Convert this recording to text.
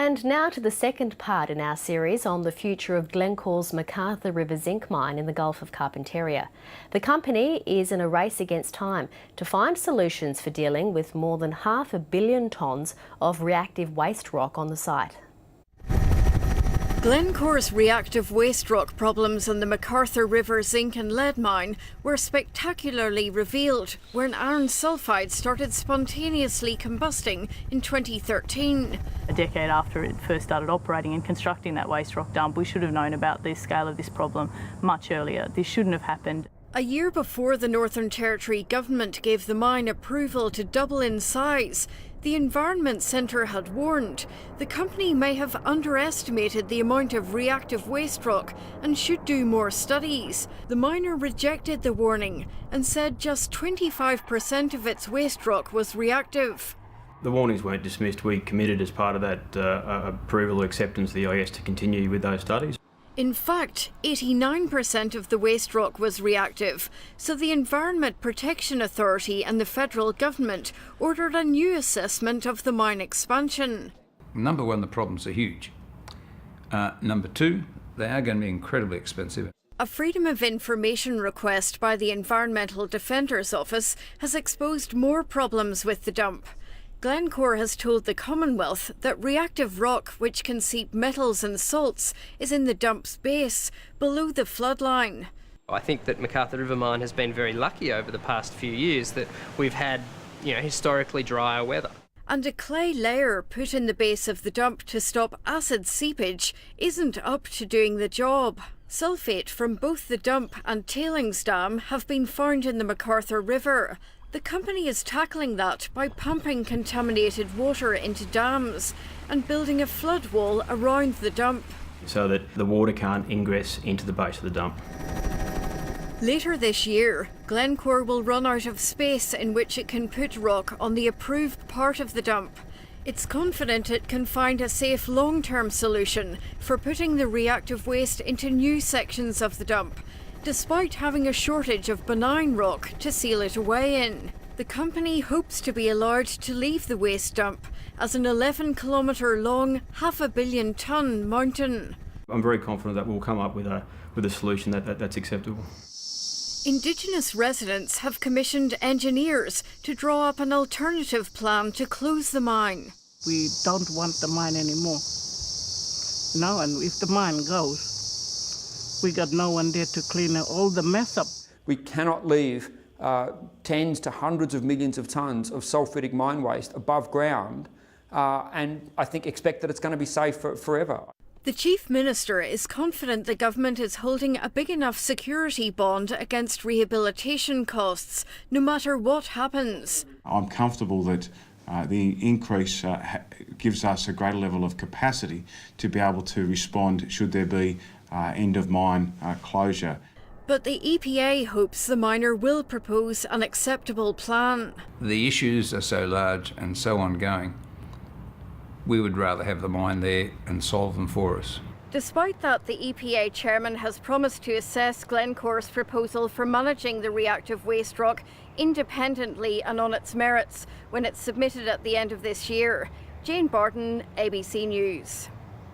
And now to the second part in our series on the future of Glencore's McArthur River zinc mine in the Gulf of Carpentaria. The company is in a race against time to find solutions for dealing with more than 500 million tonnes of reactive waste rock on the site. Glencore's reactive waste rock problems on the McArthur River zinc and lead mine were spectacularly revealed when iron sulphide started spontaneously combusting in 2013. A decade after it first started operating and constructing that waste rock dump, we should have known about the scale of this problem much earlier. This shouldn't have happened. A year before the Northern Territory government gave the mine approval to double in size, the Environment Centre had warned the company may have underestimated the amount of reactive waste rock and should do more studies. The miner rejected the warning and said just 25% of its waste rock was reactive. The warnings weren't dismissed. We committed as part of that approval acceptance of the EIS to continue with those studies. In fact, 89% of the waste rock was reactive, so the Environment Protection Authority and the federal government ordered a new assessment of the mine expansion. Number one, the problems are huge. Number two, they are going to be incredibly expensive. A Freedom of Information request by the Environmental Defender's Office has exposed more problems with the dump. Glencore has told the Commonwealth that reactive rock, which can seep metals and salts, is in the dump's base, below the floodline. I think that McArthur River Mine has been very lucky over the past few years that we've had, historically drier weather. And a clay layer put in the base of the dump to stop acid seepage isn't up to doing the job. Sulphate from both the dump and tailings dam have been found in the McArthur River. The company is tackling that by pumping contaminated water into dams and building a flood wall around the dump, so that the water can't ingress into the base of the dump. Later this year, Glencore will run out of space in which it can put rock on the approved part of the dump. It's confident it can find a safe long-term solution for putting the reactive waste into new sections of the dump, despite having a shortage of benign rock to seal it away in. The company hopes to be allowed to leave the waste dump as an 11-kilometre long, 500 million tonne mountain. I'm very confident that we'll come up with a solution that's acceptable. Indigenous residents have commissioned engineers to draw up an alternative plan to close the mine. We don't want the mine anymore. And if the mine goes, we got no one there to clean all the mess up. We cannot leave tens to hundreds of millions of tonnes of sulphitic mine waste above ground and I think expect that it's going to be safe forever. The Chief Minister is confident the government is holding a big enough security bond against rehabilitation costs, no matter what happens. I'm comfortable that the increase gives us a greater level of capacity to be able to respond should there be end of mine closure. But the EPA hopes the miner will propose an acceptable plan. The issues are so large and so ongoing, we would rather have the mine there and solve them for us. Despite that, the EPA chairman has promised to assess Glencore's proposal for managing the reactive waste rock independently and on its merits when it's submitted at the end of this year. Jane Bardon, ABC News.